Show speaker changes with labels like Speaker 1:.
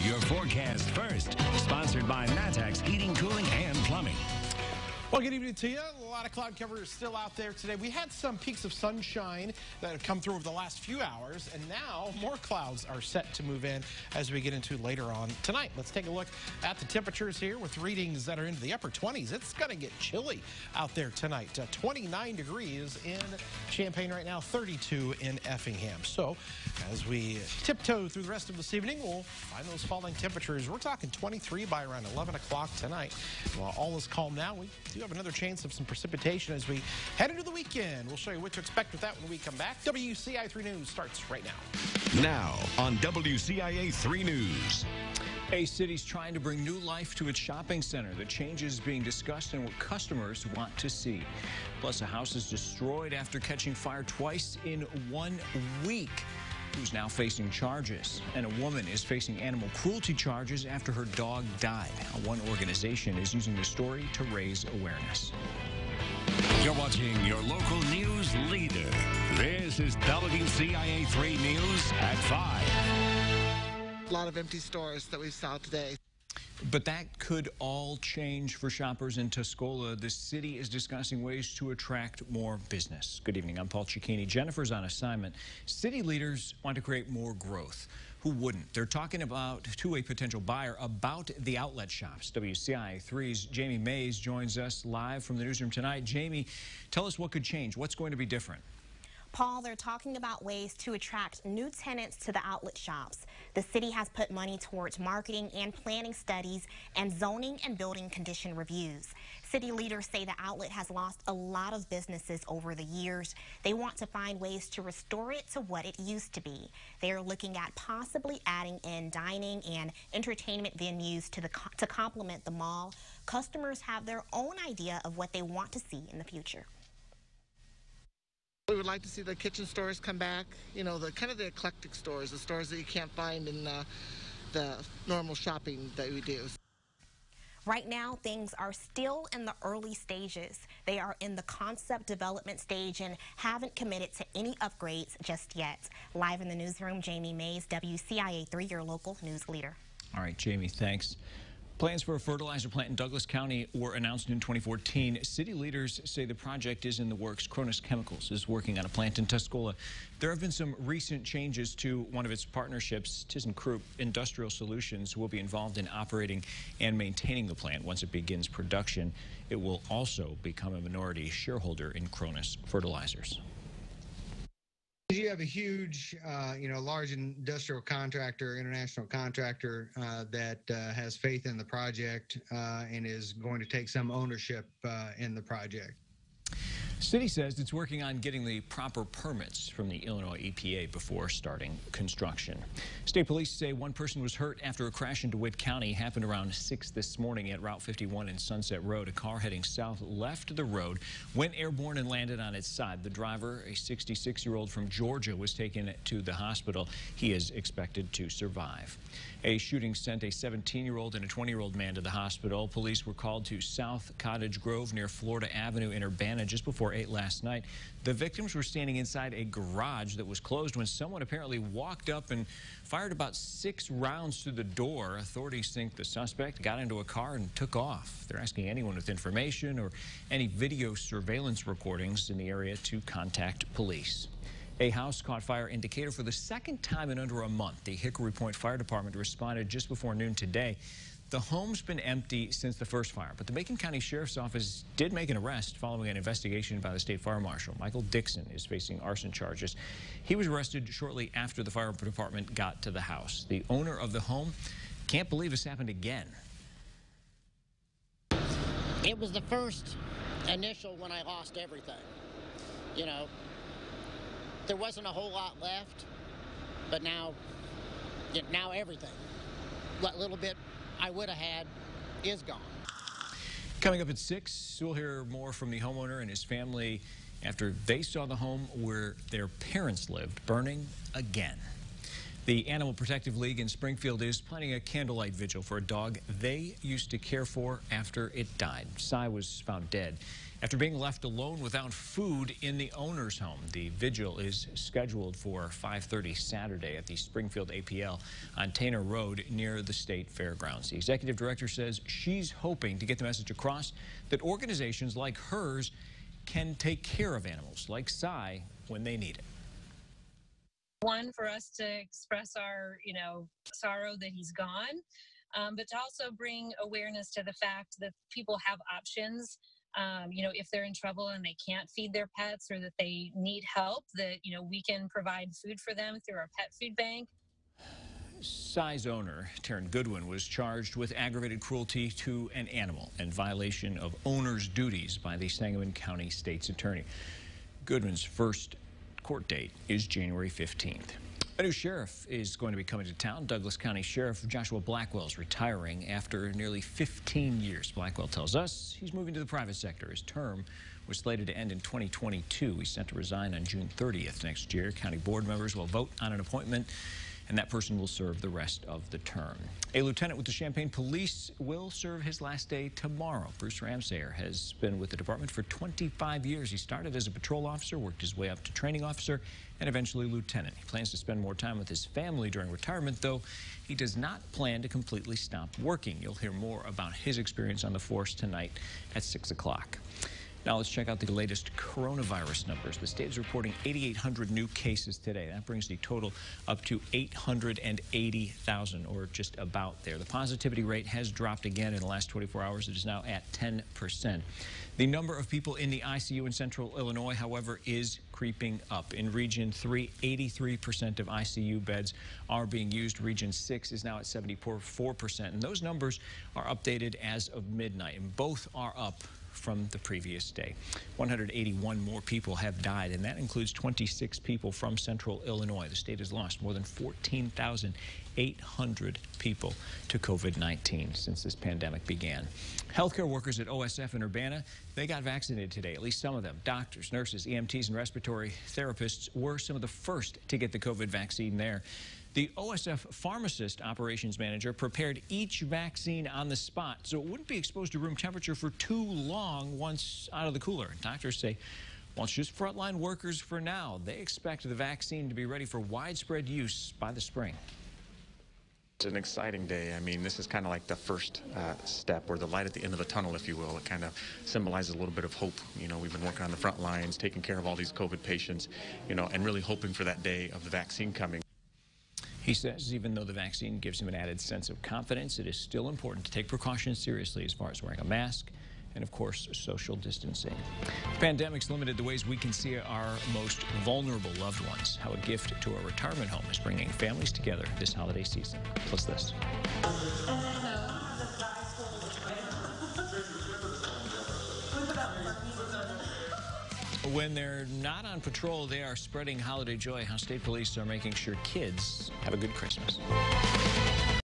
Speaker 1: your forecast first. Sponsored by Matex Heating, Cooling, and Plumbing.
Speaker 2: Well, good evening to you. A lot of cloud cover is still out there today. We had some peaks of sunshine that have come through over the last few hours, and now more clouds are set to move in as we get into later on tonight. Let's take a look at the temperatures here with readings that are into the upper 20s. It's going to get chilly out there tonight. 29 degrees in Champaign right now, 32 in Effingham. So as we tiptoe through the rest of this evening, we'll find those falling temperatures. We're talking 23 by around 11 o'clock tonight. While all is calm now, we do have another chance of some precipitation as we head into the weekend. We'll show you what to expect with that when we come back. WCIA 3 News starts right now.
Speaker 1: Now on WCIA 3 News.
Speaker 3: A city's trying to bring new life to its shopping center. The changes being discussed and what customers want to see. Plus, a house is destroyed after catching fire twice in 1 week. Who's now facing charges. And a woman is facing animal cruelty charges after her dog died. One organization is using the story to raise awareness.
Speaker 1: You're watching your local news leader. This is WCIA 3 News at 5.
Speaker 4: A lot of empty stores that we saw today.
Speaker 3: But that could all change for shoppers in Tuscola. The city is discussing ways to attract more business. Good evening, I'm Paul Cicchini. Jennifer's on assignment. City leaders want to create more growth. Who wouldn't? They're talking to a potential buyer about the outlet shops. WCIA 3's Jamie Mays joins us live from the newsroom tonight. Jamie, tell us what could change. What's going to be different?
Speaker 5: Paul, they're talking about ways to attract new tenants to the outlet shops. The city has put money towards marketing and planning studies and zoning and building condition reviews. City leaders say the outlet has lost a lot of businesses over the years. They want to find ways to restore it to what it used to be. They are looking at possibly adding in dining and entertainment venues to complement the mall. Customers have their own idea of what they want to see in the future.
Speaker 4: We would like to see the kitchen stores come back, you know, the kind of the eclectic stores, the stores that you can't find in the normal shopping that we do.
Speaker 5: Right now, things are still in the early stages. They are in the concept development stage and haven't committed to any upgrades just yet. Live in the newsroom, Jamie Mays, WCIA 3, your local news leader.
Speaker 3: All right, Jamie, thanks. Plans for a fertilizer plant in Douglas County were announced in 2014. City leaders say the project is in the works. Cronus Chemicals is working on a plant in Tuscola. There have been some recent changes to one of its partnerships. ThyssenKrupp Industrial Solutions will be involved in operating and maintaining the plant once it begins production. It will also become a minority shareholder in Cronus Fertilizers.
Speaker 6: You have a huge, large industrial contractor, international contractor that has faith in the project and is going to take some ownership in the project.
Speaker 3: City says it's working on getting the proper permits from the Illinois EPA before starting construction. State police say one person was hurt after a crash in DeWitt County. Happened around 6 this morning at Route 51 and Sunset Road. A car heading south left the road, went airborne and landed on its side. The driver, a 66-year-old from Georgia, was taken to the hospital. He is expected to survive. A shooting sent a 17-year-old and a 20-year-old man to the hospital. Police were called to South Cottage Grove near Florida Avenue in Urbana just before 8 last night. The victims were standing inside a garage that was closed when someone apparently walked up and fired about 6 rounds through the door. Authorities think the suspect got into a car and took off. They're asking anyone with information or any video surveillance recordings in the area to contact police. A house caught fire in Decatur for the second time in under a month. The Hickory Point Fire Department responded just before noon today. The home's been empty since the first fire, but the Macon County Sheriff's Office did make an arrest following an investigation by the State Fire Marshal. Michael DIXON is facing arson charges. He was arrested shortly after the fire department got to the house. The owner of the home can't believe this happened again.
Speaker 7: It was the first initial when I lost everything. You know, there wasn't a whole lot left, but now everything, what little bit I would have had is gone.
Speaker 3: Coming up at 6, we'll hear more from the homeowner and his family after they saw the home where their parents lived burning again. The Animal Protective League in Springfield is planning a candlelight vigil for a dog they used to care for after it died. Cy was found dead after being left alone without food in the owner's home. The vigil is scheduled for 5:30 Saturday at the Springfield APL on Tanner Road near the state fairgrounds. The executive director says she's hoping to get the message across that organizations like hers can take care of animals like Cy when they need it.
Speaker 8: One, for us to express our, sorrow that he's gone, but to also bring awareness to the fact that people have options. If they're in trouble and they can't feed their pets or that they need help, that, we can provide food for them through our pet food bank.
Speaker 3: Cy's owner, Taryn Goodwin, was charged with aggravated cruelty to an animal and violation of owner's duties by the Sangamon County State's Attorney. Goodwin's first court date is January 15th. A new sheriff is going to be coming to town. Douglas County Sheriff Joshua Blackwell is retiring after nearly 15 years. Blackwell tells us he's moving to the private sector. His term was slated to end in 2022. He's set to resign on June 30th next year. County board members will vote on an appointment, and that person will serve the rest of the term. A lieutenant with the Champaign Police will serve his last day tomorrow. Bruce Ramsayer has been with the department for 25 years. He started as a patrol officer, worked his way up to training officer, and eventually lieutenant. He plans to spend more time with his family during retirement, though he does not plan to completely stop working. You'll hear more about his experience on the force tonight at 6 o'clock. Now let's check out the latest coronavirus numbers. The state is reporting 8,800 new cases today. That brings the total up to 880,000, or just about there. The positivity rate has dropped again in the last 24 hours. It is now at 10%. The number of people in the ICU in central Illinois, however, is creeping up. In Region 3, 83% of ICU beds are being used. Region 6 is now at 74%. And those numbers are updated as of midnight, and both are up from the previous day. 181 more people have died, and that includes 26 people from central Illinois. The state has lost more than 14,800 people to COVID-19 since this pandemic began. Healthcare workers at OSF in Urbana, they got vaccinated today, at least some of them. Doctors, nurses, EMTs, and respiratory therapists were some of the first to get the COVID vaccine there. The OSF pharmacist operations manager prepared each vaccine on the spot so it wouldn't be exposed to room temperature for too long once out of the cooler. Doctors say, while it's just frontline workers for now, they expect the vaccine to be ready for widespread use by the spring.
Speaker 9: It's an exciting day. I mean, this is kind of like the first step, or the light at the end of the tunnel, if you will. It kind of symbolizes a little bit of hope. We've been working on the front lines, taking care of all these COVID patients, and really hoping for that day of the vaccine coming.
Speaker 3: He says even though the vaccine gives him an added sense of confidence, it is still important to take precautions seriously as far as wearing a mask and, of course, social distancing. The pandemic's limited the ways we can see our most vulnerable loved ones. How a gift to a retirement home is bringing families together this holiday season. Plus this. When they're not on patrol, they are spreading holiday joy. How state police are making sure kids have a good Christmas.